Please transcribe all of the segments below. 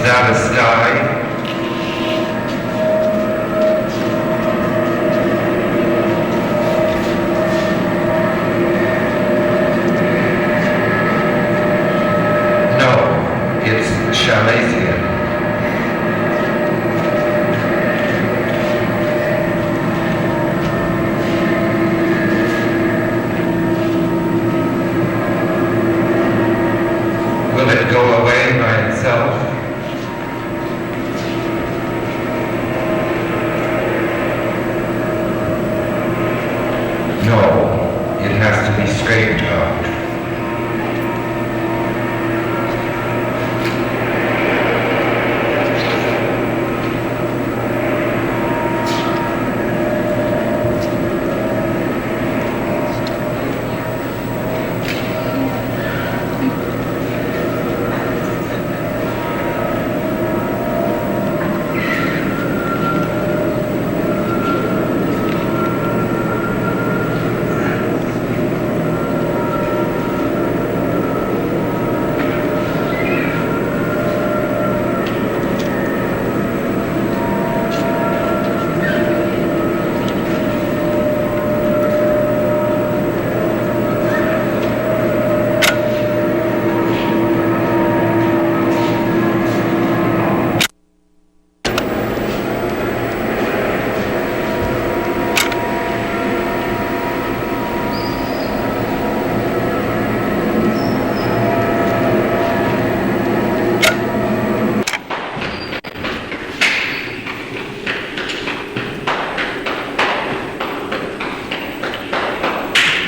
that a sky? Chalazian. Will it go away by itself? No, it has to be straightened out.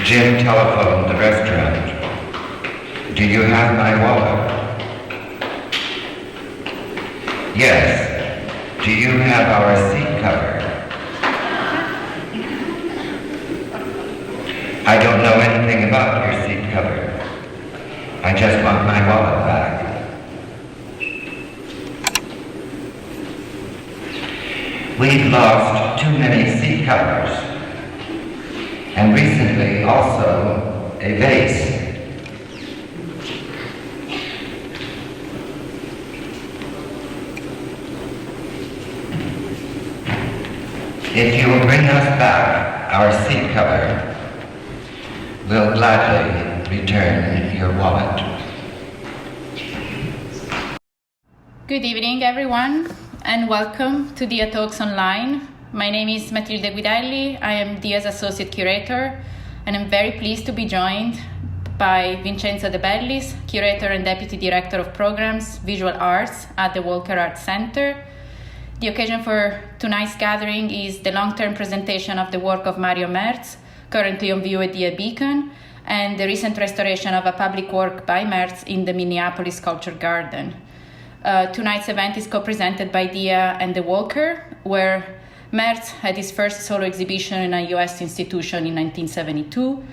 Jim telephoned the restaurant. Do you have my wallet? Yes. Do you have our seat cover? I don't know anything about your seat cover. I just want my wallet back. We've lost too many seat covers. And recently also a vase. If you will bring us back our seat cover, we'll gladly return your wallet. Good evening, everyone, and welcome to Dia Talks Online. My name is Matilde Guidelli. I am Dia's Associate Curator, and I'm very pleased to be joined by Vincenzo de Bellis, Curator and Deputy Director of Programs, Visual Arts at the Walker Art Center. The occasion for tonight's gathering is the long-term presentation of the work of Mario Merz, currently on view at Dia Beacon, and the recent restoration of a public work by Merz in the Minneapolis Sculpture Garden. Tonight's event is co-presented by Dia and the Walker, where Merz had his first solo exhibition in a US institution in 1972,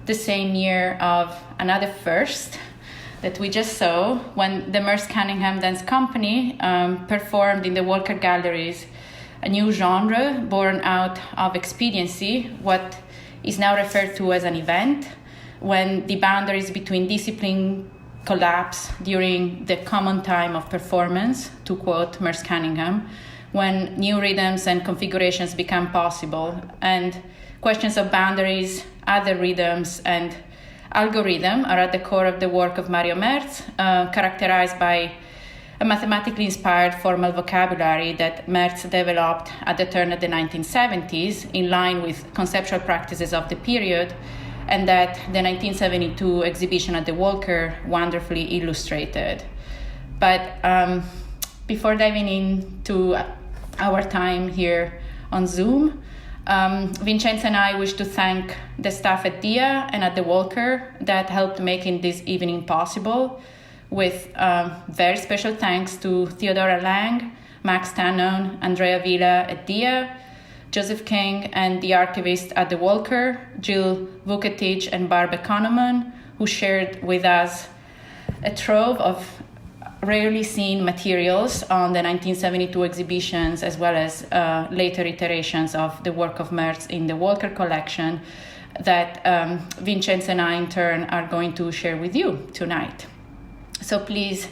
the same year of another first that we just saw when the Merce Cunningham Dance Company performed in the Walker Galleries, a new genre born out of expediency, what is now referred to as an event, when the boundaries between discipline collapse during the common time of performance, to quote Merce Cunningham, when new rhythms and configurations become possible, and questions of boundaries, other rhythms, and algorithm are at the core of the work of Mario Merz, characterized by a mathematically inspired formal vocabulary that Merz developed at the turn of the 1970s in line with conceptual practices of the period, and that the 1972 exhibition at the Walker wonderfully illustrated. But before diving into our time here on Zoom, Vincenzo and I wish to thank the staff at Dia and at the Walker that helped making this evening possible, with very special thanks to Theodora Lang, Max Tannon, Andrea Villa at Dia, Joseph King and the archivist at the Walker, Jill Vuketic and Barb Economon, who shared with us a trove of rarely seen materials on the 1972 exhibitions, as well as later iterations of the work of Merz in the Walker collection that Vincenzo and I in turn are going to share with you tonight. So please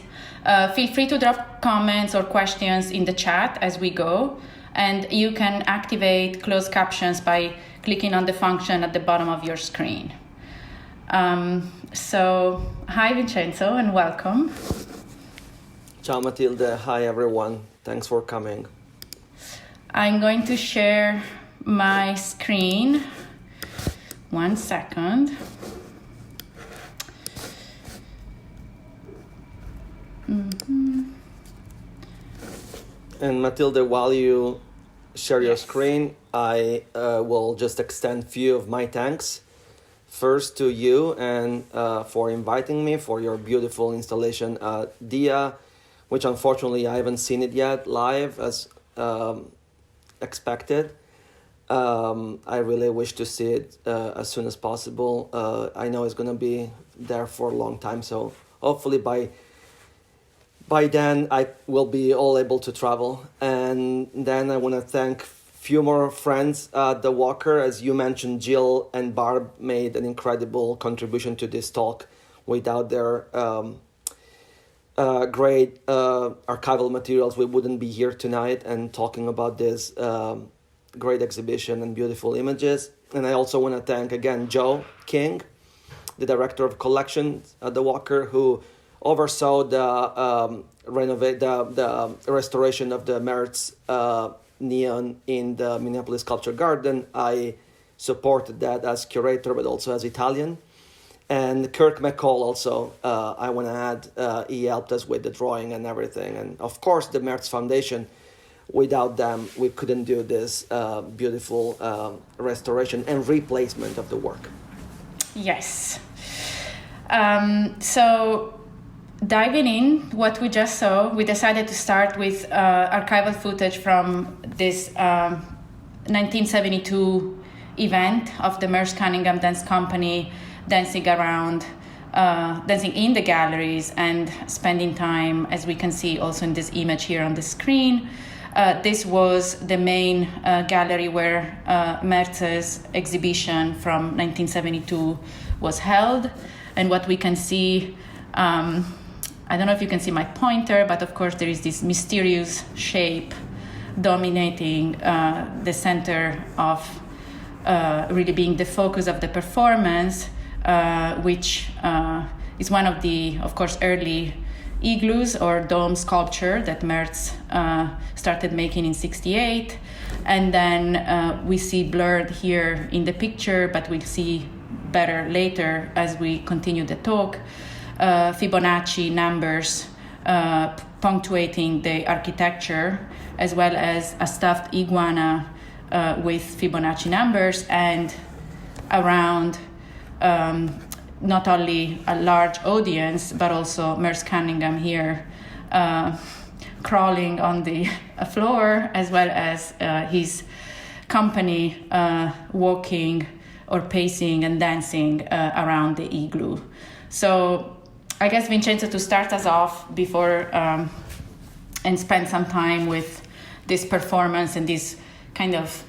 feel free to drop comments or questions in the chat as we go. And you can activate closed captions by clicking on the function at the bottom of your screen. So, hi Vincenzo and welcome. Ciao Matilde, hi everyone, thanks for coming. I'm going to share my screen. 1 second. And Matilde, while you share your screen, I will just extend a few of my thanks. First to you and for inviting me for your beautiful installation, Dia, which unfortunately I haven't seen it yet live as expected. I really wish to see it as soon as possible. I know it's going to be there for a long time, so hopefully by then I will be all able to travel. And then I want to thank few more friends at the Walker. As you mentioned, Jill and Barb made an incredible contribution to this talk. Without their great archival materials, we wouldn't be here tonight and talking about this great exhibition and beautiful images. And I also want to thank again Joe King, the director of collections at the Walker, who oversaw the restoration of the Merz neon in the Minneapolis Sculpture Garden. I supported that as curator, but also as Italian. And Kirk McCall also, I want to add, he helped us with the drawing and everything. And of course, the Merz Foundation. Without them, we couldn't do this beautiful restoration and replacement of the work. Yes. So diving in what we just saw, we decided to start with archival footage from this 1972 event of the Merce Cunningham Dance Company dancing in the galleries and spending time, as we can see also in this image here on the screen. This was the main gallery where Merz's exhibition from 1972 was held. And what we can see, I don't know if you can see my pointer, but of course there is this mysterious shape dominating the center of really being the focus of the performance, which is one of the, of course, early igloos or dome sculpture that Merz started making in 1968. And then we see blurred here in the picture, but we'll see better later as we continue the talk, Fibonacci numbers punctuating the architecture, as well as a stuffed iguana with Fibonacci numbers, and around not only a large audience, but also Merce Cunningham here crawling on the floor, as well as his company walking or pacing and dancing around the igloo. So I guess, Vincenzo, to start us off before and spend some time with this performance and this kind of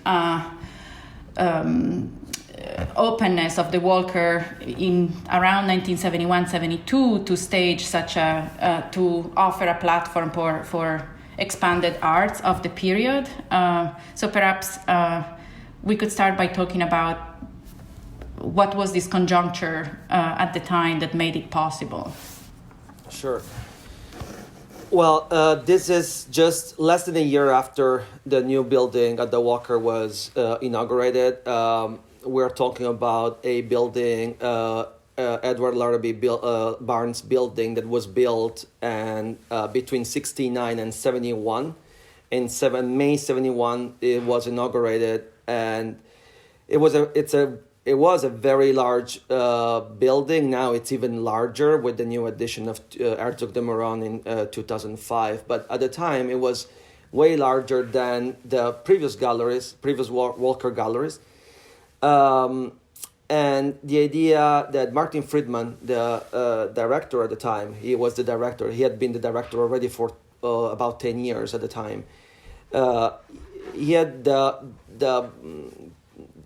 openness of the Walker in around 1971-72 to stage such to offer a platform for expanded arts of the period. So perhaps we could start by talking about what was this conjuncture at the time that made it possible. Sure. Well, this is just less than a year after the new building at the Walker was inaugurated. We're talking about a building, Edward Larrabee Barnes building that was built and between 69 and 71. In May 71, it was inaugurated, and it was a very large building. Now it's even larger with the new addition of Herzog de Meuron in 2005. But at the time, it was way larger than the previous Walker galleries. And the idea that Martin Friedman, the director at the time, he was the director. He had been the director already for about 10 years at the time. He had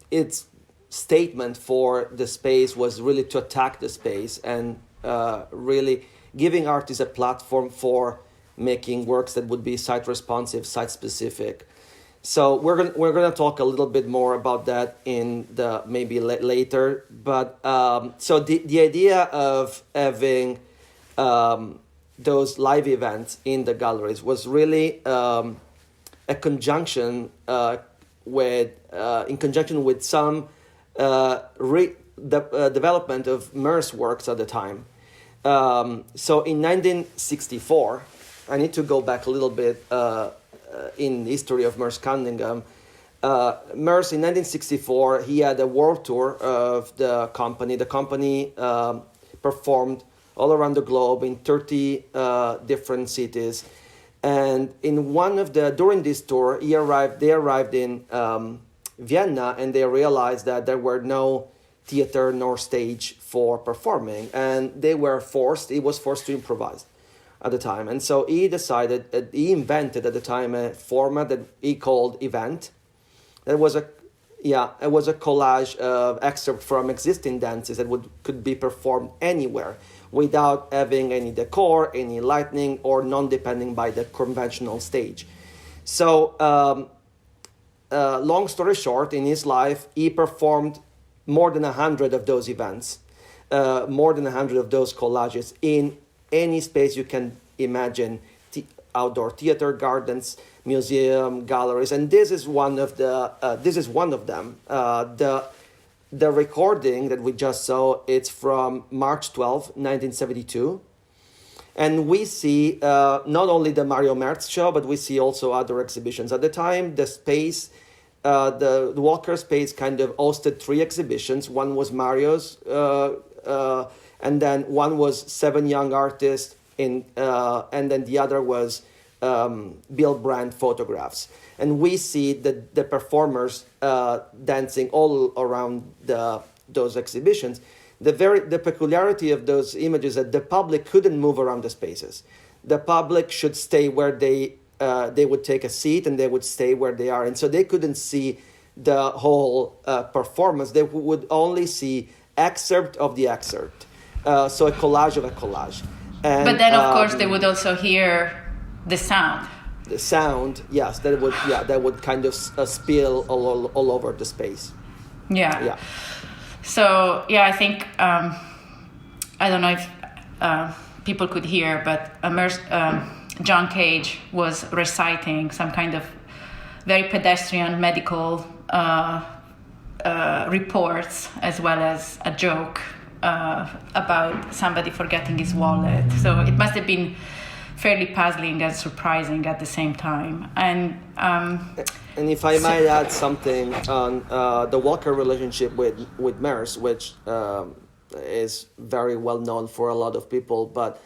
its statement for the space was really to attack the space and really giving artists a platform for making works that would be site responsive, site specific. So we're gonna talk a little bit more about that in the maybe later. But so the idea of having those live events in the galleries was really a conjunction in conjunction with some development of Merce works at the time. So in 1964, I need to go back a little bit in the history of Merce Cunningham. Merce in 1964, he had a world tour of the company. The company performed all around the globe in 30 different cities. And in during this tour, they arrived in Vienna, and they realized that there were no theater nor stage for performing, and he was forced to improvise at the time. And so he invented at the time a format that he called event. It was a collage of excerpt from existing dances that could be performed anywhere without having any decor, any lighting, or non-depending by the conventional stage. So, long story short, in his life, he performed more than 100 of those events, more than 100 of those collages in any space you can imagine, outdoor theater, gardens, museum, galleries, and this is one of them. The recording that we just saw, it's from March 12, 1972. And we see not only the Mario Merz show, but we see also other exhibitions. At the time, the space, the Walker space kind of hosted 3 exhibitions. One was Mario's, and then one was 7 young artists, and then the other was Bill Brandt photographs. And we see the performers dancing all around those exhibitions. The peculiarity of those images is that the public couldn't move around the spaces. The public should stay where they would take a seat, and they would stay where they are. And so they couldn't see the whole performance. They would only see excerpt of the excerpt. So a collage of a collage. And, but then, of course, they would also hear the sound. The sound, yes, that would kind of spill all over the space. Yeah. So I think I don't know if people could hear, but John Cage was reciting some kind of very pedestrian medical reports, as well as a joke about somebody forgetting his wallet. So it must have been fairly puzzling and surprising at the same time. And if I might add something on the Walker relationship with Merce, which is very well known for a lot of people, but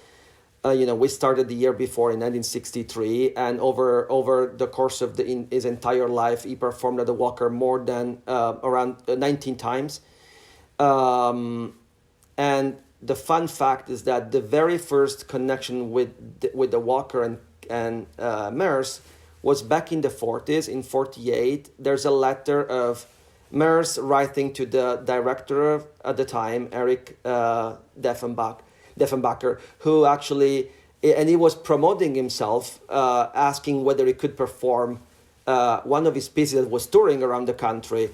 we started the year before in 1963, and over the course of his entire life, he performed at the Walker more than around 19 times. And the fun fact is that the very first connection with the Walker and Merce was back in the 40s, in 48. There's a letter of Merce writing to the director at the time, Eric Deffenbacher, who actually, and he was promoting himself, asking whether he could perform one of his pieces that was touring around the country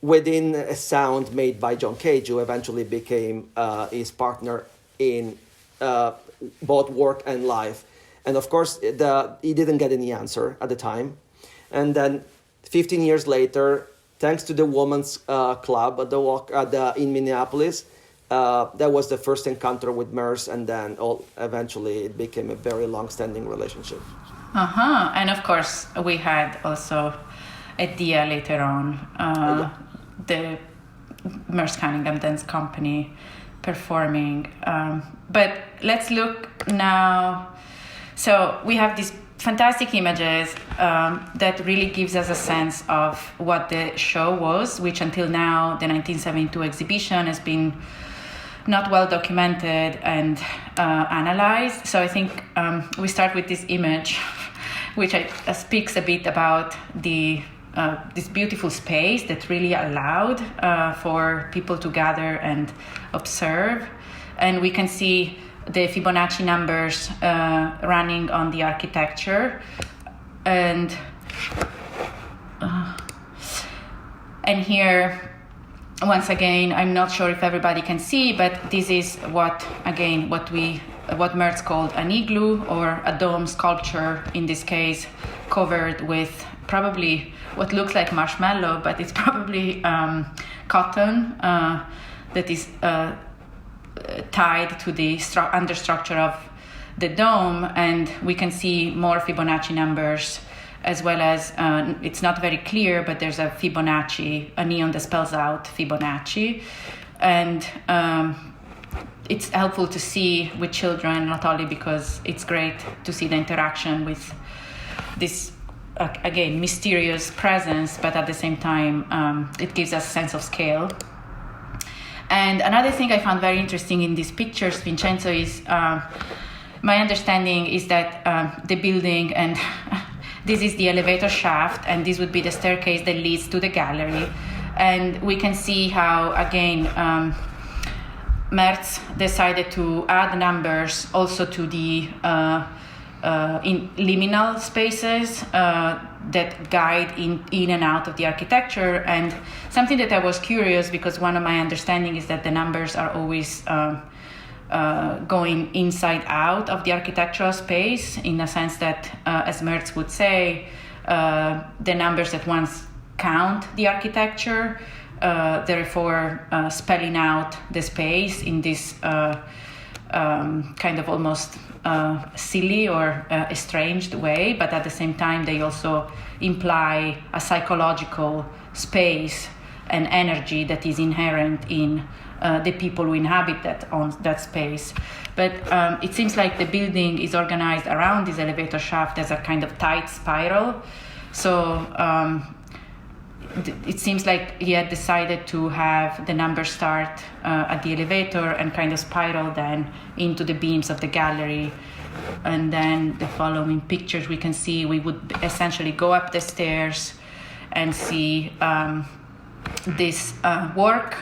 within a sound made by John Cage, who eventually became his partner in both work and life. And of course, he didn't get any answer at the time. And then 15 years later, thanks to the Women's Club at in Minneapolis, that was the first encounter with Merce, and then eventually it became a very long-standing relationship. And of course, we had also a Dia later on, the Merce Cunningham Dance Company performing. But let's look now. So we have these fantastic images that really gives us a sense of what the show was, which until now, the 1972 exhibition has been not well documented and analyzed. So I think we start with this image, which speaks a bit about this beautiful space that really allowed for people to gather and observe. And we can see the Fibonacci numbers running on the architecture, and here, once again, I'm not sure if everybody can see, but this is what Merz called an igloo, or a dome sculpture, in this case, covered with probably what looks like marshmallow, but it's probably cotton that is tied to the understructure of the dome, and we can see more Fibonacci numbers, as well as, it's not very clear, but there's a Fibonacci, a neon that spells out Fibonacci. And it's helpful to see with children, not only because it's great to see the interaction with this, again, mysterious presence, but at the same time, it gives us a sense of scale. And another thing I found very interesting in these pictures, Vincenzo, is my understanding is that the building, and this is the elevator shaft, and this would be the staircase that leads to the gallery. And we can see how, again, Merz decided to add numbers also to the in liminal spaces that guide in and out of the architecture. And something that I was curious, because one of my understanding is that the numbers are always going inside out of the architectural space, in a sense that, as Merz would say, the numbers that once count the architecture, therefore spelling out the space in this kind of almost silly or estranged way, but at the same time they also imply a psychological space and energy that is inherent in the people who inhabit that space. But it seems like the building is organized around this elevator shaft as a kind of tight spiral. So it seems like he had decided to have the numbers start at the elevator and kind of spiral then into the beams of the gallery. And then the following pictures we can see, we would essentially go up the stairs and see this work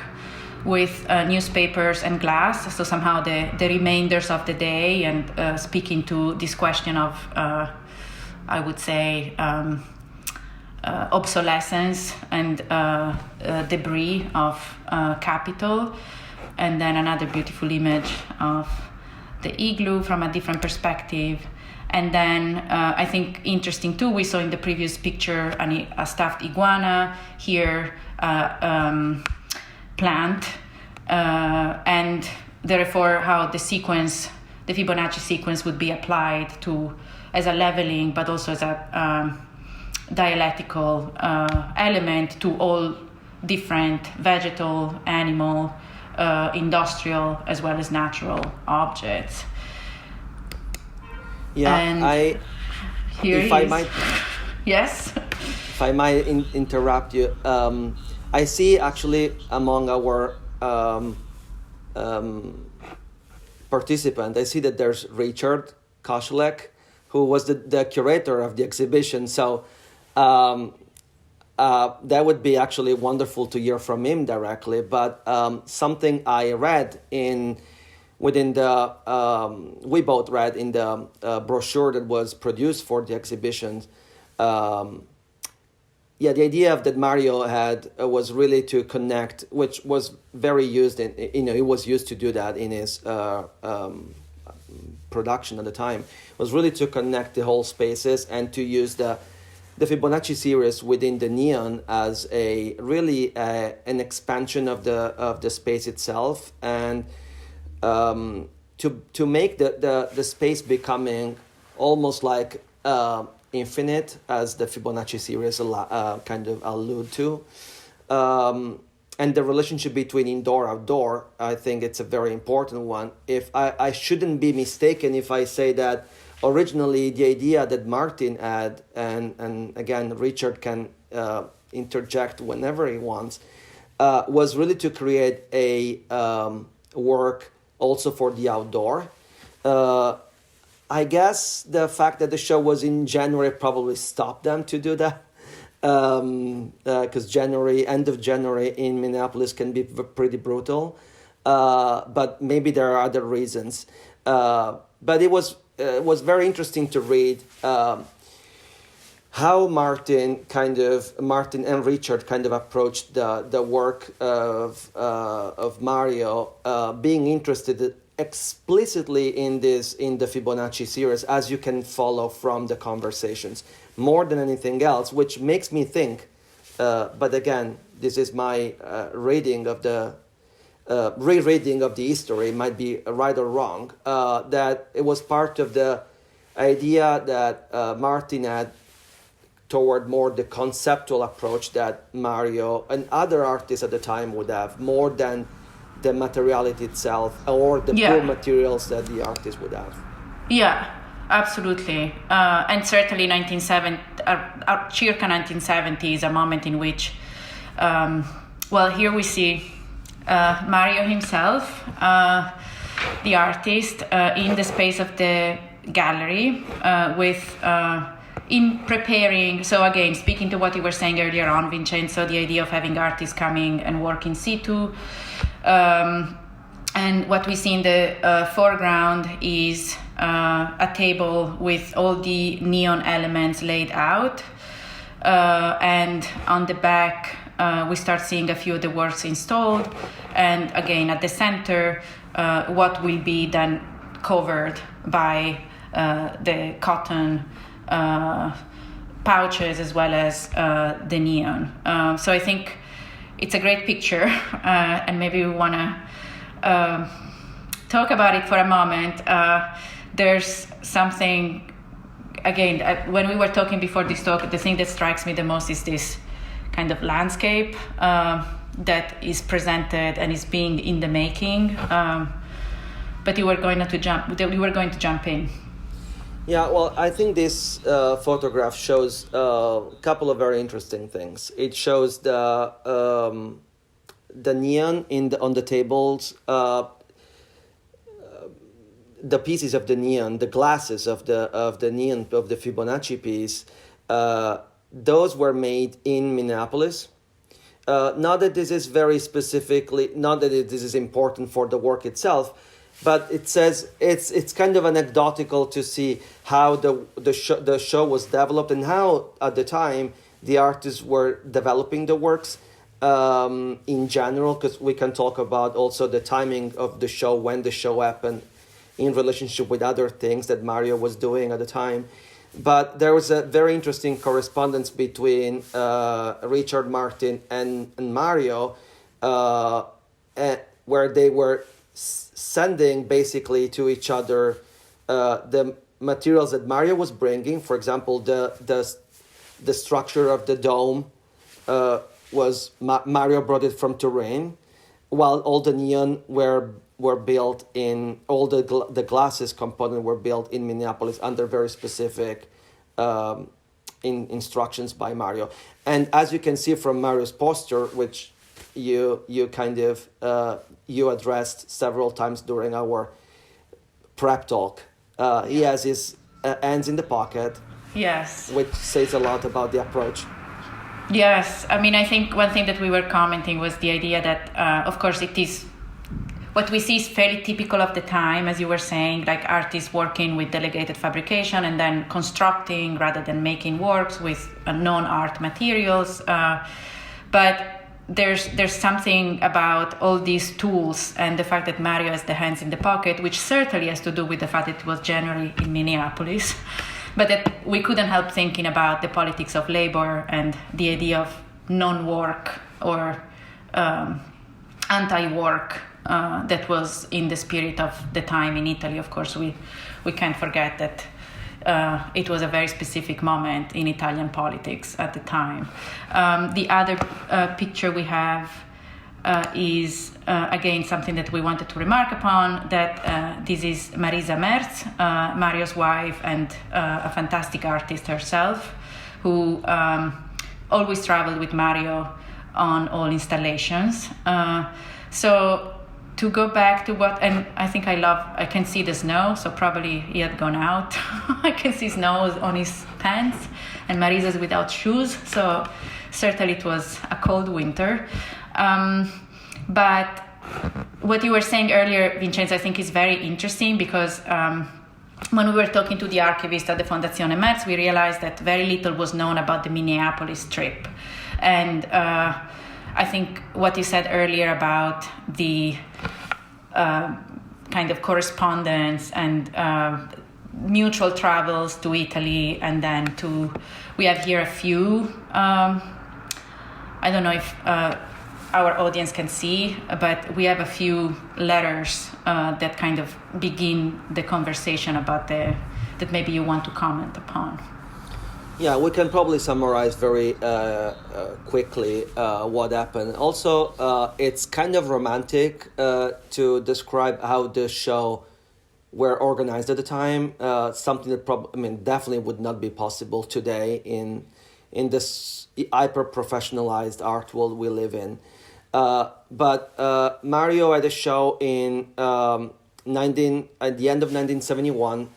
with newspapers and glass. So somehow the remainders of the day, and speaking to this question of, I would say, obsolescence and debris of capital. And then another beautiful image of the igloo from a different perspective. And then I think interesting too, we saw in the previous picture a stuffed iguana, here plant, and therefore how the sequence, the Fibonacci sequence, would be applied to as a leveling, but also as a dialectical element to all different vegetal, animal, industrial, as well as natural objects. Yeah, and if I might, yes. If I might interrupt you, I see actually among our participants, I see that there's Richard Koszlek, who was the curator of the exhibition. So that would be actually wonderful to hear from him directly. But something I read we both read in the brochure that was produced for the exhibition. The idea that Mario had was really to connect, which was very used in, he was used to do that in his production at the time, was really to connect the whole spaces and to use the Fibonacci series within the neon as an expansion of the space itself, and to make the space becoming almost like infinite, as the Fibonacci series kind of allude to, and the relationship between indoor outdoor. I think it's a very important one. If I shouldn't be mistaken if I say that originally the idea that Martin had, and again Richard can interject whenever he wants, was really to create a work also for the outdoor. I guess the fact that the show was in January probably stopped them to do that, because end of January in Minneapolis can be pretty brutal. but maybe there are other reasons. But it was very interesting to read how Martin and Richard kind of approached the work of Mario, being interested explicitly in the Fibonacci series, as you can follow from the conversations, more than anything else, which makes me think. But again, this is my reading of the rereading of the history, might be right or wrong. That it was part of the idea that Martin had toward more the conceptual approach that Mario and other artists at the time would have, more than the materiality itself or the pure materials that the artist would have. Yeah, absolutely. And certainly circa 1970 is a moment in which, here we see Mario himself, the artist, in the space of the gallery in preparing. So again, speaking to what you were saying earlier on, Vincenzo, the idea of having artists coming and work in situ. And what we see in the foreground is a table with all the neon elements laid out. And on the back, we start seeing a few of the works installed. And again, at the center, what will be then covered by the cotton pouches as well as the neon. So I think it's a great picture, and maybe we want to talk about it for a moment. There's something, again, when we were talking before this talk, the thing that strikes me the most is this kind of landscape that is presented and is being in the making. But you were going to jump in. Yeah, well, I think this photograph shows a couple of very interesting things. It shows the neon on the tables, the pieces of the neon, the glasses of the neon of the Fibonacci piece. Those were made in Minneapolis. Not that this is this is important for the work itself, but it says it's kind of anecdotal to see how the show was developed and how at the time the artists were developing the works in general, because we can talk about also the timing of the show, when the show happened in relationship with other things that Mario was doing at the time. But there was a very interesting correspondence between Richard Martin and Mario, where they were sending basically to each other the materials that Mario was bringing. For example, the structure of the dome was Mario brought it from Turin, while all the neon were built in, all the glasses component were built in Minneapolis under very specific instructions by Mario. And as you can see from Mario's poster, which you kind of you addressed several times during our prep talk, he has his hands in the pocket. Yes. Which says a lot about the approach. Yes, I mean, I think one thing that we were commenting was the idea that, of course, it is what we see is fairly typical of the time, as you were saying, like artists working with delegated fabrication and then constructing rather than making works with non-art materials. But there's something about all these tools and the fact that Mario has the hands in the pocket, which certainly has to do with the fact that it was generally in Minneapolis. But that we couldn't help thinking about the politics of labor and the idea of non-work or anti-work that was in the spirit of the time in Italy. Of course, we can't forget that it was a very specific moment in Italian politics at the time. The other picture we have is, again, something that we wanted to remark upon, that this is Mario Merz, Mario's wife and a fantastic artist herself, who always traveled with Mario on all installations. So to go back to what, and I think I can see the snow, so probably he had gone out. I can see snow on his pants, and Marisa's without shoes, so certainly it was a cold winter. But what you were saying earlier, Vincenzo, I think is very interesting because when we were talking to the archivist at the Fondazione Merz, we realized that very little was known about the Minneapolis trip. And I think what you said earlier about the kind of correspondence and mutual travels to Italy, and then we have here a few, I don't know if our audience can see, but we have a few letters that kind of begin the conversation about that maybe you want to comment upon. Yeah, we can probably summarize very quickly what happened. Also, it's kind of romantic to describe how the show were organized at the time. Something that definitely would not be possible today in this hyper professionalized art world we live in. But Mario had a show at the end of 1971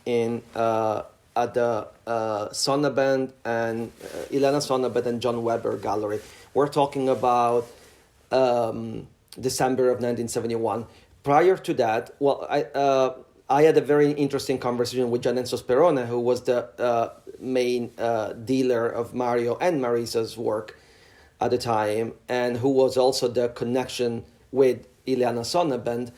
at the Sonnabend and Ilana Sonnabend and John Weber Gallery. We're talking about December of 1971. Prior to that, I had a very interesting conversation with Gianenzo Sperone, who was the main dealer of Mario and Marisa's work at the time, and who was also the connection with Ileana Sonnabend.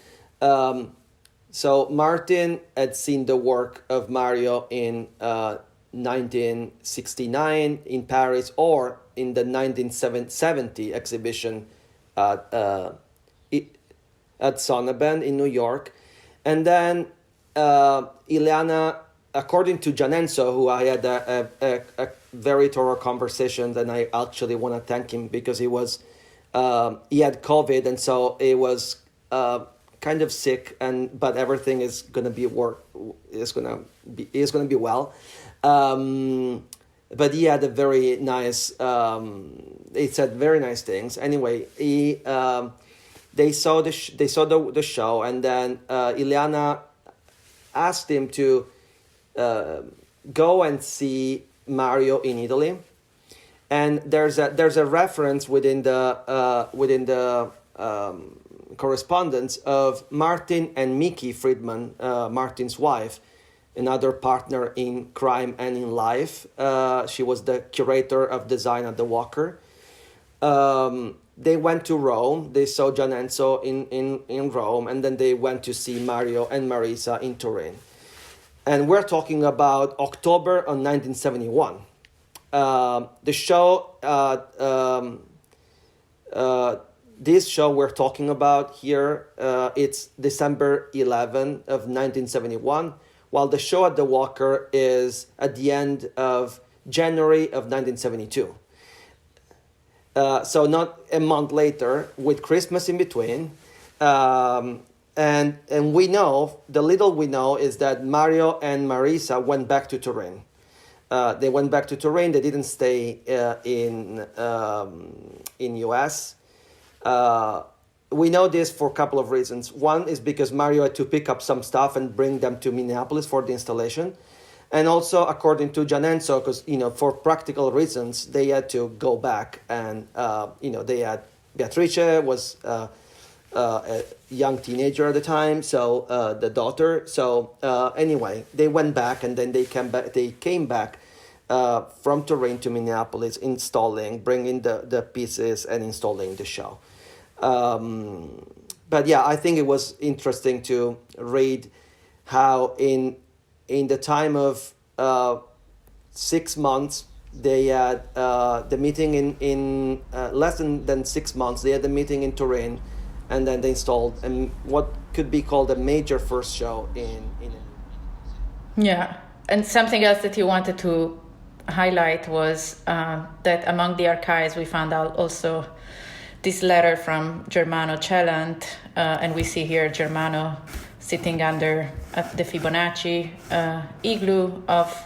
So Martin had seen the work of Mario in 1969 in Paris, or in the 1970 exhibition at Sonnabend in New York. And then Ileana, according to Gianenzo, who I had a very thorough conversation, and I actually want to thank him because he had COVID, and so he was kind of sick, but everything is gonna be well. But he had a very nice. He said very nice things. Anyway, they saw the show, and then Ileana asked him to go and see Mario in Italy, and there's a reference within the correspondence of Martin and Mickey Friedman, Martin's wife, another partner in crime and in life. She was the curator of design at the Walker. They went to Rome. They saw Gianenzo in Rome, and then they went to see Mario and Marisa in Turin. And we're talking about October of 1971. The show, this show we're talking about here, it's December 11 of 1971, while the show at the Walker is at the end of January of 1972. So not a month later, with Christmas in between. And we know, the little we know is that Mario and Marisa went back to Turin. They went back to Turin. They didn't stay in US. We know this for a couple of reasons. One is because Mario had to pick up some stuff and bring them to Minneapolis for the installation. And also, according to Gianenzo, because, for practical reasons, they had to go back. And, they had, Beatrice was a young teenager at the time, so the daughter. So anyway, they went back, and then they came back from Turin to Minneapolis, bringing the pieces and installing the show. But yeah, I think it was interesting to read how in the time of 6 months, they had the meeting in less than 6 months. They had the meeting in Turin, and then they installed what could be called a major first show in. Yeah, and something else that you wanted to highlight was that among the archives we found out also this letter from Germano Celant, and we see here Germano sitting under the Fibonacci igloo of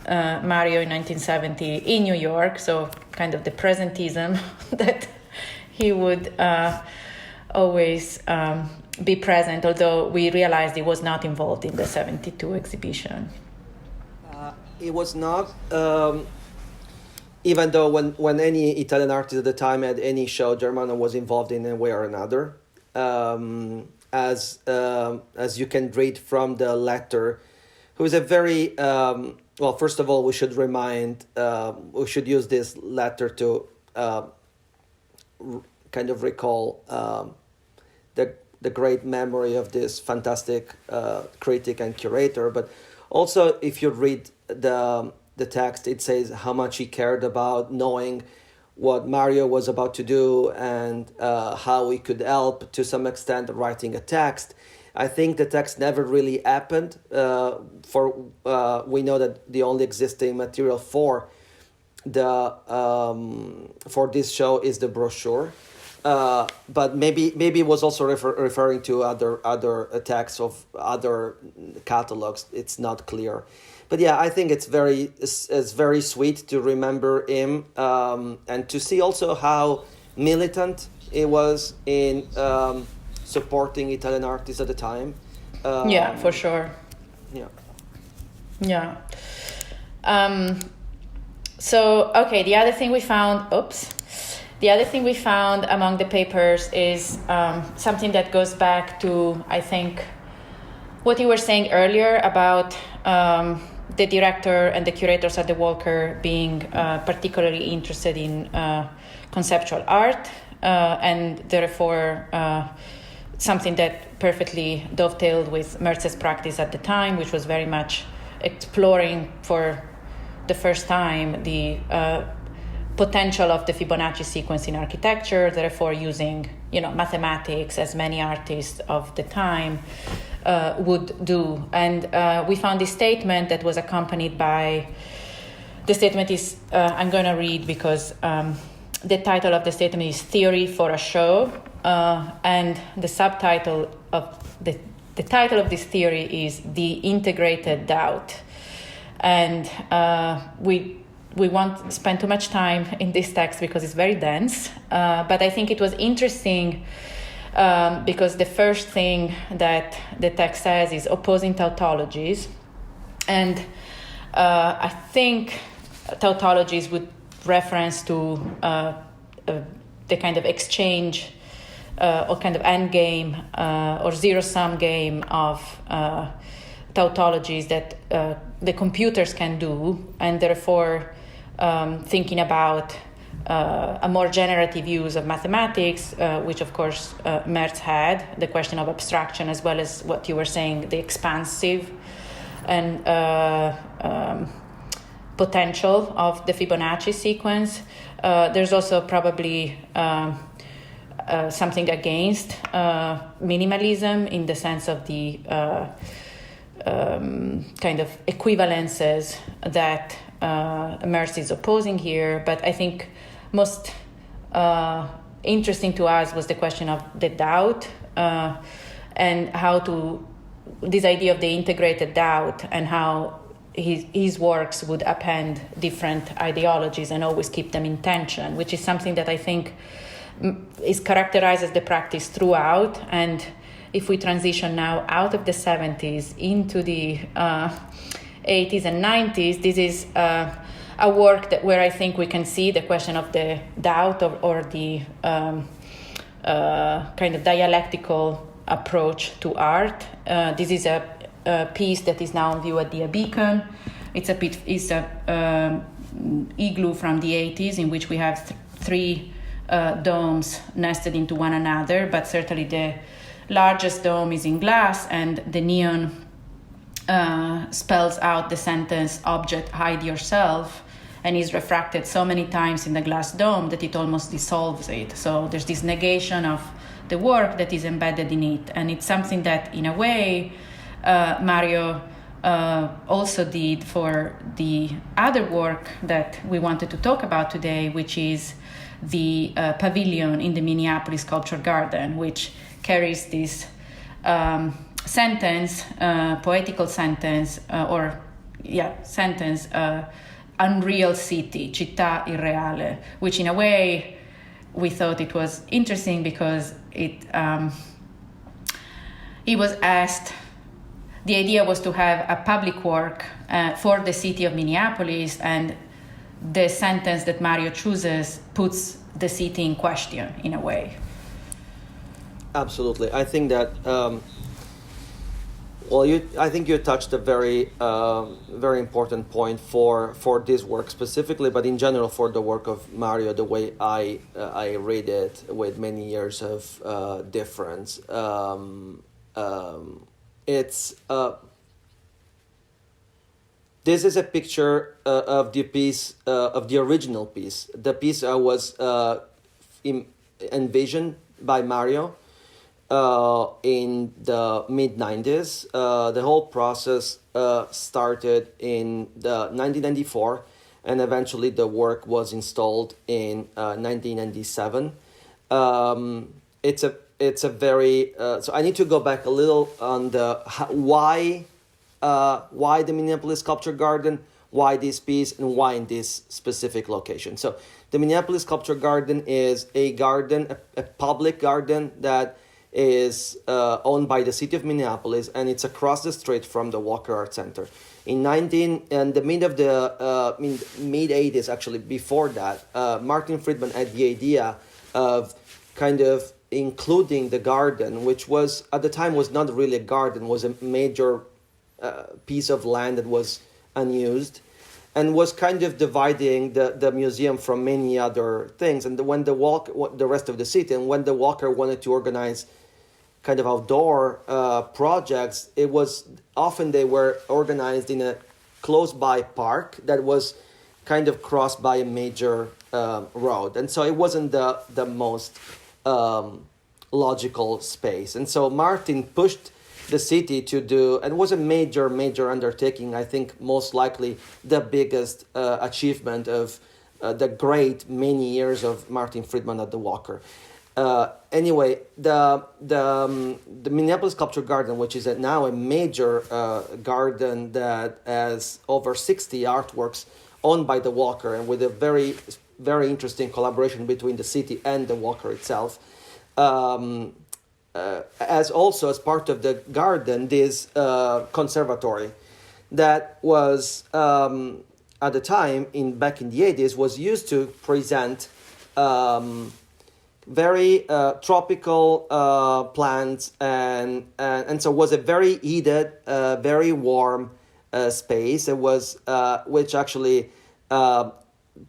Mario in 1970 in New York, so kind of the presentism that he would always be present, although we realized he was not involved in the 72 exhibition. It was not, even though when any Italian artist at the time had any show, Germano was involved in a way or another. as you can read from the letter, who is a very well. First of all, we should use this letter to kind of recall the great memory of this fantastic critic and curator. But also, if you read the text, it says how much he cared about knowing what Mario was about to do and how he could help to some extent writing a text. I think the text never really happened. We know that the only existing material for this show is the brochure. But maybe it was also referring to other texts of other catalogs. It's not clear, but yeah, I think it's very sweet to remember him and to see also how militant he was in supporting Italian artists at the time. Yeah, for sure. Yeah. So okay, the other thing we found among the papers is something that goes back to, I think, what you were saying earlier about the director and the curators at the Walker being particularly interested in conceptual art and therefore something that perfectly dovetailed with Merce's practice at the time, which was very much exploring for the first time the potential of the Fibonacci sequence in architecture, therefore using mathematics as many artists of the time would do. And we found this statement that was accompanied by, the statement is, I'm going to read because the title of the statement is Theory for a Show, and the subtitle of the title of this theory is The Integrated Doubt. And we won't spend too much time in this text because it's very dense, but I think it was interesting because the first thing that the text says is opposing tautologies, and I think tautologies would reference to the kind of exchange or kind of end game or zero-sum game of tautologies that the computers can do, and therefore thinking about a more generative use of mathematics, which of course Merz had, the question of abstraction, as well as what you were saying, the expansive and potential of the Fibonacci sequence. There's also probably something against minimalism in the sense of the kind of equivalences that Merce is opposing here. But I think most interesting to us was the question of the doubt and how to, this idea of the integrated doubt and how his works would append different ideologies and always keep them in tension, which is something that I think is characterized as the practice throughout. And if we transition now out of the 70s into the 80s and 90s, this is a work where I think we can see the question of the doubt or the kind of dialectical approach to art. This is a piece that is now on view at the Beacon. It's a igloo from the 80s in which we have three domes nested into one another, but certainly the largest dome is in glass, and the neon spells out the sentence "object, hide yourself," and is refracted so many times in the glass dome that it almost dissolves it. So there's this negation of the work that is embedded in it, and it's something that, in a way, Mario also did for the other work that we wanted to talk about today, which is the Pavilion in the Minneapolis Sculpture Garden, which carries this sentence, poetical sentence, unreal city, città irreale, which in a way we thought it was interesting because it was asked, the idea was to have a public work for the city of Minneapolis, and the sentence that Mario chooses puts the city in question in a way. Absolutely. I think that I think you touched a very important point for this work specifically, but in general for the work of Mario, the way I read it with many years of difference. It's This is a picture of the piece of the original piece. The piece was envisioned by Mario in the mid-90s. The whole process started in 1994, and eventually the work was installed in 1997. It's a very so I need to go back a little on the why the Minneapolis Sculpture Garden, why this piece, and why in this specific location. So the Minneapolis Sculpture Garden is a garden, a public garden that is owned by the city of Minneapolis, and it's across the street from the Walker Art Center. In the mid 80s, actually before that, Martin Friedman had the idea of kind of including the garden, which was at the time was not really a garden, was a major piece of land that was unused, and was kind of dividing the museum from many other things. And when the rest of the city, and when the Walker wanted to organize kind of outdoor projects, it was often they were organized in a close by park that was kind of crossed by a major road, and so it wasn't the most logical space. And so Martin pushed the city to do, and it was a major undertaking. I think most likely the biggest achievement of the great many years of Martin Friedman at the Walker. Anyway, the Minneapolis Sculpture Garden, which is now a major garden that has over 60 artworks owned by the Walker, and with a very interesting collaboration between the city and the Walker itself. As also as part of the garden, this conservatory that was at the time back in the 80s was used to present very tropical plants, and so was a very heated, very warm space. It was which actually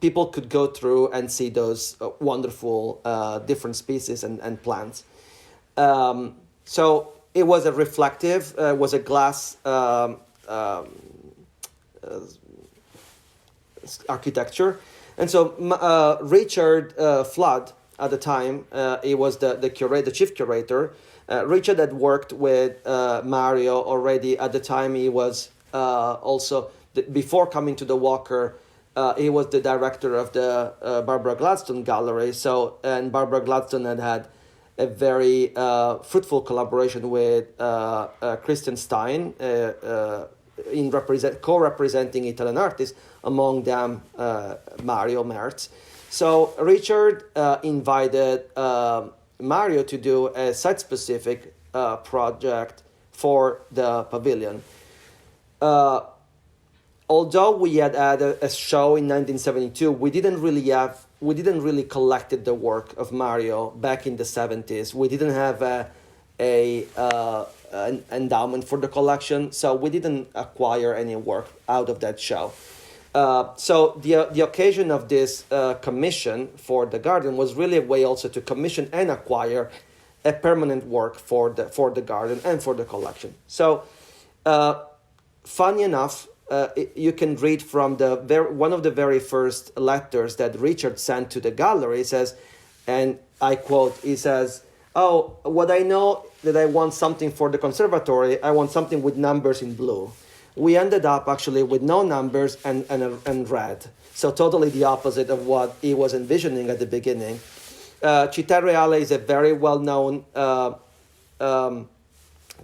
people could go through and see those wonderful different species and plants. So it was a reflective, was a glass architecture. And so Richard Flood, at the time, he was the chief curator. Richard had worked with Mario already. At the time, he was also, before coming to the Walker, he was the director of the Barbara Gladstone Gallery. So, and Barbara Gladstone had a very fruitful collaboration with Christian Stein in co-representing Italian artists, among them Mario Merz. So Richard invited Mario to do a site-specific project for the Pavilion. Although we had a show in 1972, we didn't really collected the work of Mario back in the 70s. We didn't have an endowment for the collection, so we didn't acquire any work out of that show. So the occasion of this commission for the garden was really a way also to commission and acquire a permanent work for the garden and for the collection. So, funny enough, you can read from one of the very first letters that Richard sent to the gallery. He says, and I quote, he says, "Oh, what I know that I want something for the conservatory, I want something with numbers in blue." We ended up actually with no numbers and red. So totally the opposite of what he was envisioning at the beginning. Città Reale is a very well-known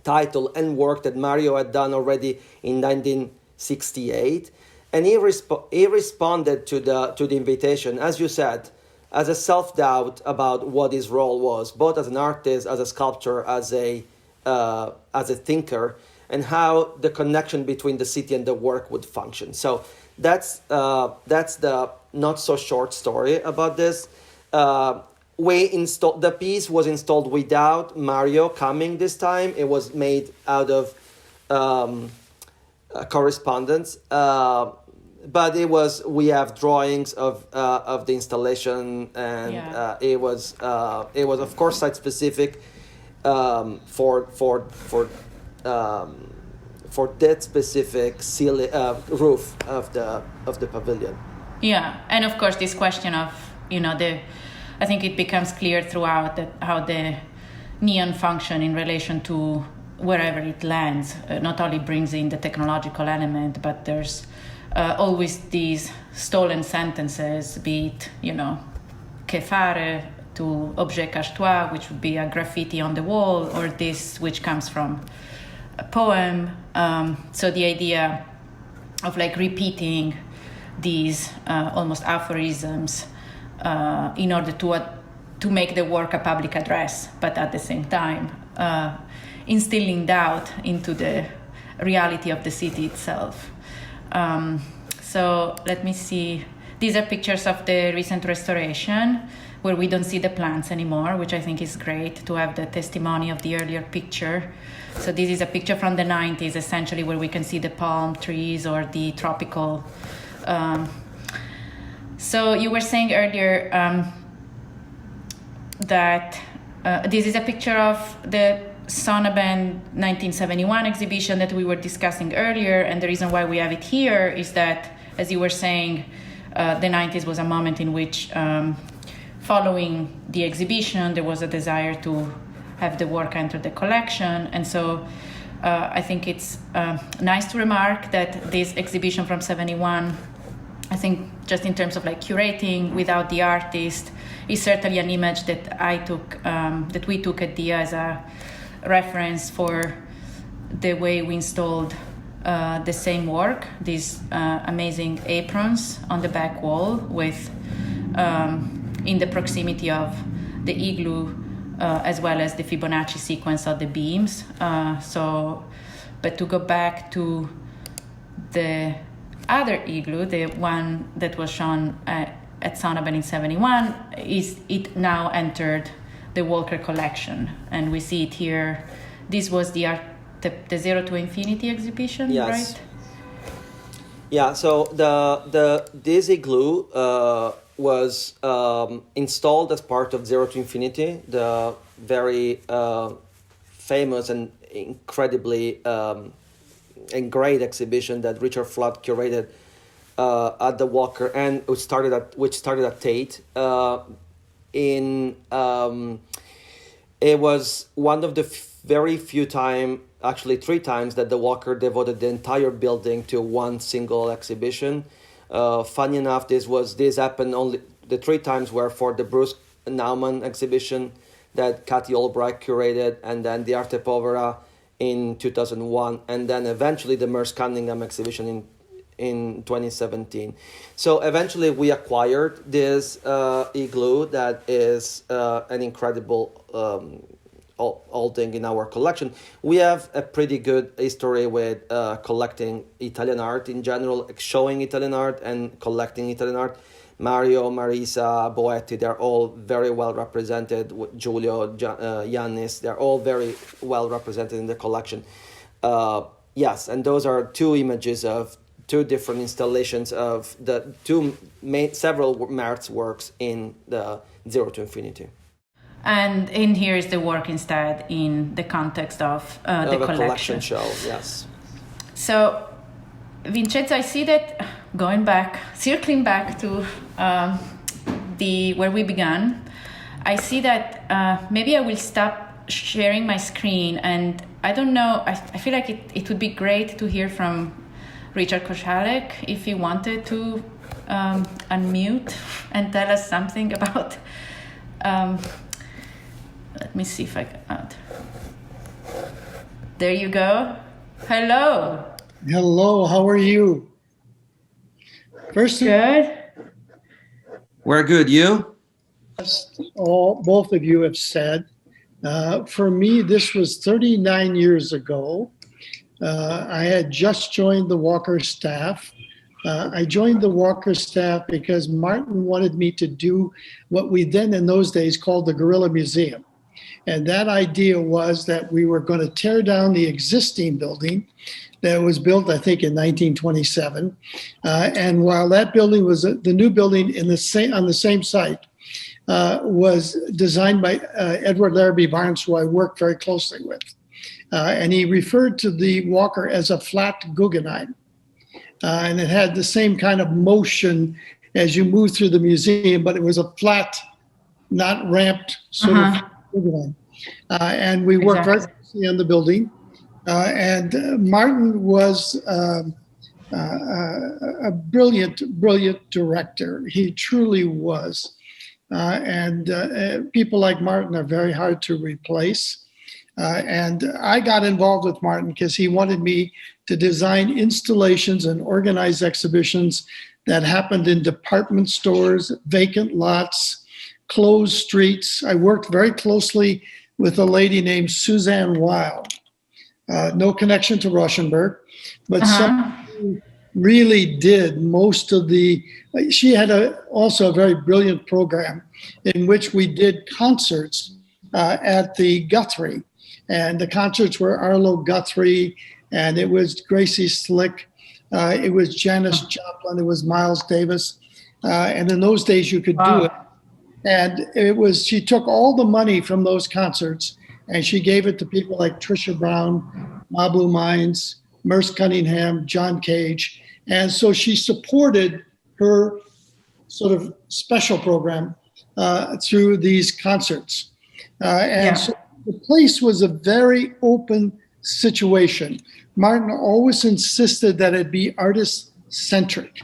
title and work that Mario had done already in 1968. And he responded to the invitation, as you said, as a self-doubt about what his role was, both as an artist, as a sculptor, as a thinker, and how the connection between the city and the work would function. So that's the not so short story about this. we installed the piece was installed without Mario coming this time. It was made out of correspondence, but we have drawings of the installation, and it was of course site specific for that specific roof of the pavilion. Yeah, and of course this question of I think it becomes clear throughout that how the neon function in relation to wherever it lands not only brings in the technological element, but there's always these stolen sentences, be it che fare to objet cache-toi, which would be a graffiti on the wall, or this, which comes from a poem. So the idea of like repeating these almost aphorisms in order to make the work a public address, but at the same time instilling doubt into the reality of the city itself. So let me see. These are pictures of the recent restoration where we don't see the plants anymore, which I think is great to have the testimony of the earlier picture. So this is a picture from the 90s, essentially, where we can see the palm trees or the tropical. So you were saying earlier that this is a picture of the Sonnabend 1971 exhibition that we were discussing earlier, and the reason why we have it here is that, as you were saying, the 90s was a moment in which, following the exhibition, there was a desire to have the work enter the collection, and so I think it's nice to remark that this exhibition from 71, I think just in terms of like curating without the artist, is certainly an image that I took, that we took at DIA as a reference for the way we installed the same work, these amazing aprons on the back wall with in the proximity of the igloo as well as the Fibonacci sequence of the beams. But to go back to the other igloo, the one that was shown at Sonnabend in 71, it now entered the Walker collection, and we see it here. This was the Zero to Infinity exhibition, yes. Right? Yeah. So this igloo was installed as part of Zero to Infinity, the very famous and incredibly and great exhibition that Richard Flood curated at the Walker, and which started at Tate. It was one of the very few time, actually 3 times, that the Walker devoted the entire building to one single exhibition. Funny enough, this happened only the 3 times were for the Bruce Nauman exhibition that Cathy Albright curated, and then the Arte Povera in 2001, and then eventually the Merce Cunningham exhibition in 2017. So eventually we acquired this igloo that is an incredible old thing in our collection. We have a pretty good history with collecting Italian art in general, showing Italian art and collecting Italian art. Mario, Marisa, Boetti, they're all very well represented. Giulio, Yannis, they're all very well represented in the collection. Yes, and those are 2 images of 2 different installations of the several Merz works in the Zero to Infinity. And in here is the work instead in the context of the collection show, yes. So, Vincenzo, I see that circling back to where we began, I see that maybe I will stop sharing my screen, and I don't know, I feel like it would be great to hear from Richard Koszalek if he wanted to unmute and tell us something about let me see if I can. There you go. Hello. Hello, how are you? Good. We're good. You? Both of you have said. For me, this was 39 years ago. I had just joined the Walker staff. I joined the Walker staff because Martin wanted me to do what we then in those days called the Guerrilla Museum. And that idea was that we were going to tear down the existing building that was built, I think, in 1927. And while that building was the new building on the same site, was designed by Edward Larrabee Barnes, who I worked very closely with. And he referred to the Walker as a flat Guggenheim. And it had the same kind of motion as you move through the museum, but it was a flat, not ramped sort of Guggenheim. And we worked very closely on the building. And Martin was a brilliant director. He truly was. And people like Martin are very hard to replace. And I got involved with Martin because he wanted me to design installations and organize exhibitions that happened in department stores, vacant lots, closed streets. I worked very closely with a lady named Suzanne Weil. No connection to Rauschenberg, but someone who really did most of she had also a very brilliant program in which we did concerts at the Guthrie. And the concerts were Arlo Guthrie, and it was Gracie Slick, it was Janis Joplin, it was Miles Davis. And in those days you could do it. And she took all the money from those concerts and she gave it to people like Trisha Brown, Mabu Mines, Merce Cunningham, John Cage. And so she supported her sort of special program through these concerts. So the place was a very open situation. Martin always insisted that it be artist-centric.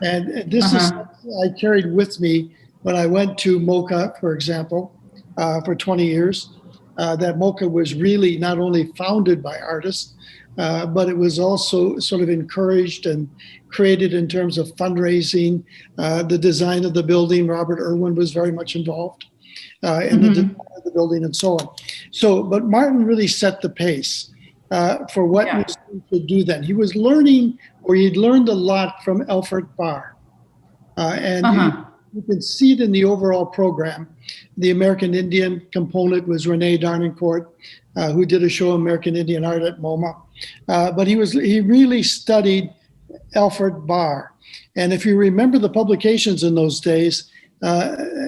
And this is something I carried with me when I went to MoCA, for example, for 20 years. That MoCA was really not only founded by artists, but it was also sort of encouraged and created in terms of fundraising. The design of the building, Robert Irwin was very much involved in the design of the building and so on. But Martin really set the pace for what museums could do then. He was learning, or he'd learned a lot from Alfred Barr. You can see it in the overall program. The American Indian component was Renee Darnancourt, who did a show American Indian art at MoMA. But he really studied Alfred Barr. And if you remember the publications in those days,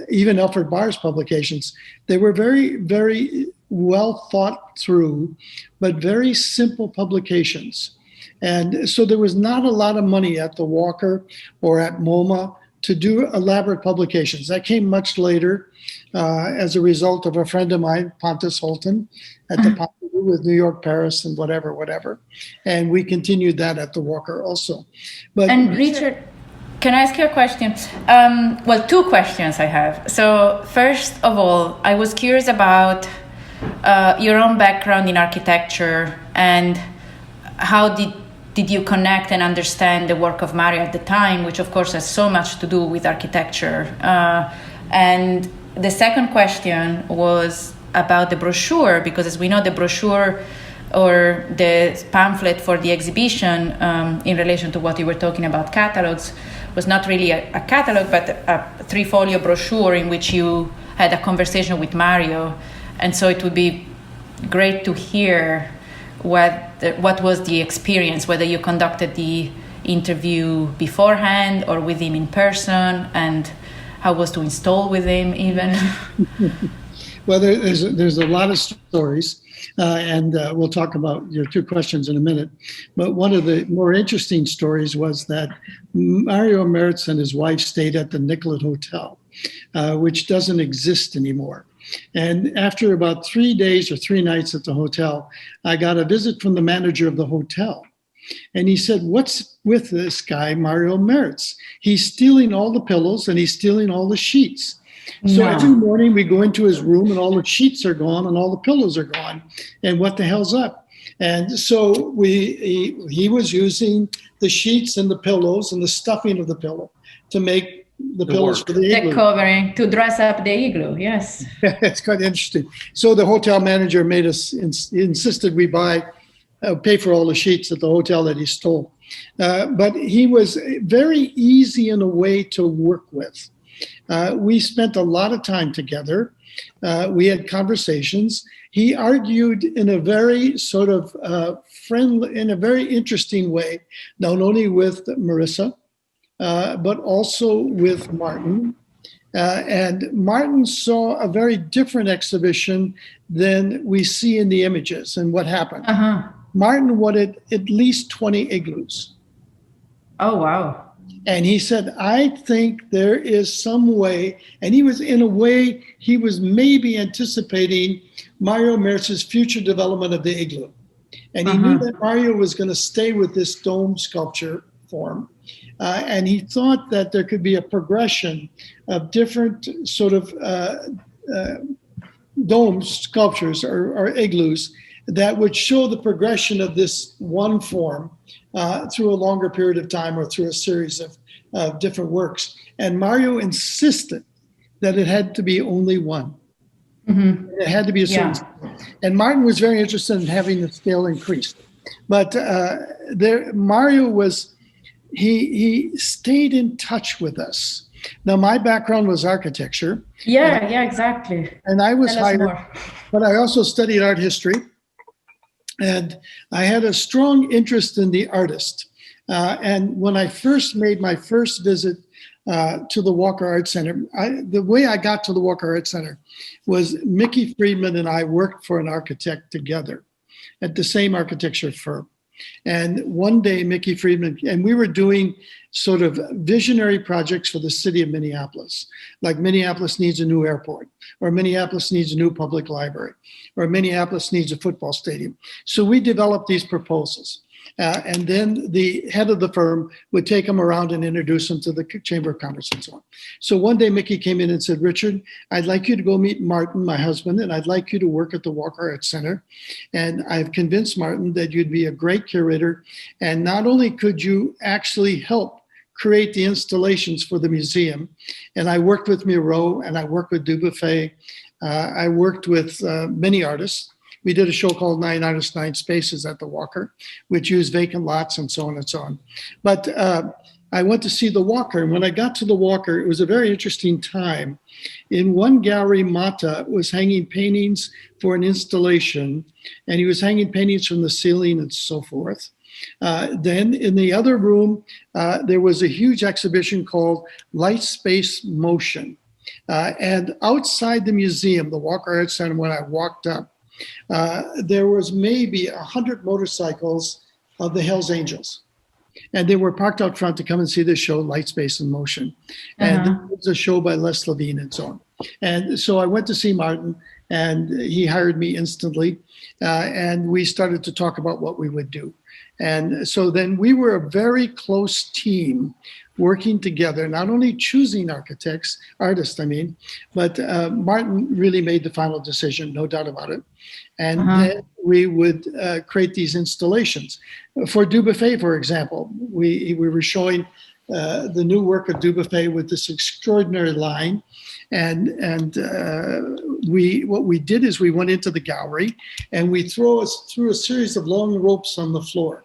even Alfred Barr's publications, they were very, very well thought through, but very simple publications. And so there was not a lot of money at the Walker or at MoMA to do elaborate publications. That came much later as a result of a friend of mine, Pontus Holton, at the Pompidou with New York, Paris, and whatever. And we continued that at the Walker also. And Richard, can I ask you a question? Well, two questions I have. So first of all, I was curious about your own background in architecture and how did you connect and understand the work of Mario at the time, which of course has so much to do with architecture. And the second question was about the brochure, because as we know, the brochure or the pamphlet for the exhibition in relation to what you were talking about catalogs was not really a catalog, but a 3-folio brochure in which you had a conversation with Mario. And so it would be great to hear what was the experience, whether you conducted the interview beforehand or with him in person, and how was to install with him even. Well, there's a lot of stories, and we'll talk about your two questions in a minute. But one of the more interesting stories was that Mario Merz and his wife stayed at the Nicollet Hotel, which doesn't exist anymore. And after about 3 days or 3 nights at the hotel, I got a visit from the manager of the hotel. And he said, "What's with this guy, Mario Merz? He's stealing all the pillows and he's stealing all the sheets." So every morning we go into his room and all the sheets are gone and all the pillows are gone. And what the hell's up? And so he was using the sheets and the pillows and the stuffing of the pillow to make the pillows for the igloo. The covering, to dress up the igloo, yes. It's quite interesting. So the hotel manager made us, insisted we pay for all the sheets at the hotel that he stole. but he was very easy in a way to work with. We spent a lot of time together. We had conversations. He argued in a very sort of friendly, in a very interesting way, not only with Marissa, but also with Martin. And Martin saw a very different exhibition than we see in the images. And what happened? Martin wanted at least 20 igloos. Oh, wow. And he said, I think there is some way, and he was in a way, he was maybe anticipating Mario Merz's future development of the igloo. And he knew that Mario was going to stay with this dome sculpture form. And he thought that there could be a progression of different sort of dome sculptures or igloos that would show the progression of this one form through a longer period of time or through a series of different works. And Mario insisted that it had to be only one. It had to be a certain scale. And Martin was very interested in having the scale increased. But Mario was, he stayed in touch with us. Now, my background was architecture. Yeah, exactly. And I was hired, but I also studied art history. And I had a strong interest in the artist. And when I first made my first visit to the Walker Art Center, the way I got to the Walker Art Center was Mickey Friedman and I worked for an architect together at the same architecture firm. And one day, Mickey Friedman, and we were doing sort of visionary projects for the city of Minneapolis, like Minneapolis needs a new airport, or Minneapolis needs a new public library, or Minneapolis needs a football stadium. So we developed these proposals. And then the head of the firm would take them around and introduce them to the Chamber of Commerce and so on. So one day Mickey came in and said, Richard, I'd like you to go meet Martin, my husband, and I'd like you to work at the Walker Art Center. And I've convinced Martin that you'd be a great curator. And not only could you actually help create the installations for the museum, and I worked with Miro and I worked with Dubuffet. I worked with many artists. We did a show called 9 Artists, 9 Spaces at the Walker, which used vacant lots and so on and so on. But I went to see the Walker. And when I got to the Walker, it was a very interesting time. In one gallery, Mata was hanging paintings for an installation, and he was hanging paintings from the ceiling and so forth. Then in the other room, there was a huge exhibition called Light Space Motion. And outside the museum, the Walker Art Center, when I walked up, there was maybe 100 motorcycles of the Hells Angels. And they were parked out front to come and see the show, Light, Space, and Motion. And it was a show by Les Levine and so on. And so I went to see Martin, and he hired me instantly. And we started to talk about what we would do. And so then we were a very close team working together, not only choosing artists, but Martin really made the final decision, no doubt about it. And then we would create these installations. For Dubuffet, for example, we were showing the new work of Dubuffet with this extraordinary line. And what we did is we went into the gallery and we threw a series of long ropes on the floor.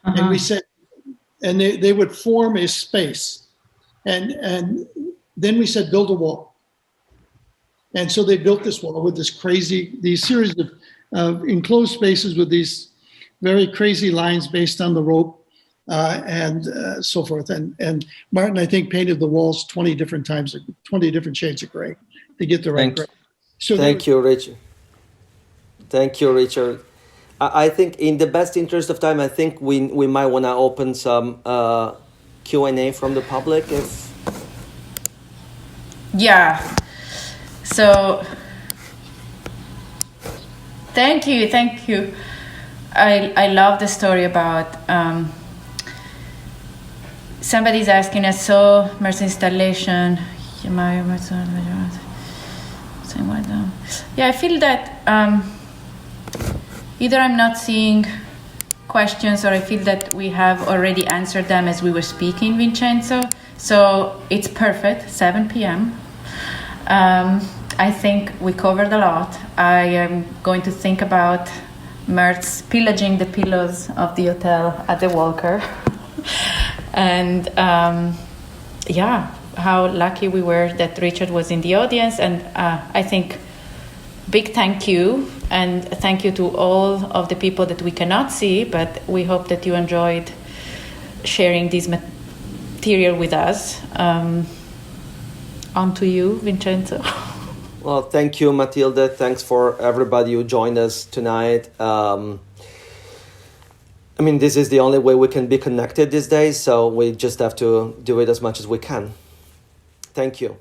And we said, and they would form a space. And then we said, build a wall. And so they built this wall with these series of enclosed spaces with these very crazy lines based on the rope and so forth. And Martin, I think, painted the walls 20 different times, 20 different shades of gray to get the right gray. So Thank you, Richard. Thank you, Richard. I think in the best interest of time, I think we might want to open some Q&A from the public. Yeah. So, thank you. I love the story about somebody's asking us, so Merce installation. Yeah, I feel that either I'm not seeing questions or I feel that we have already answered them as we were speaking, Vincenzo. So it's perfect, 7 p.m. I think we covered a lot. I am going to think about Merz pillaging the pillows of the hotel at the Walker. And how lucky we were that Richard was in the audience. And I think big thank you, and thank you to all of the people that we cannot see, but we hope that you enjoyed sharing this material with us. On to you, Vincenzo. Well, thank you, Matilde. Thanks for everybody who joined us tonight. This is the only way we can be connected these days, so we just have to do it as much as we can. Thank you.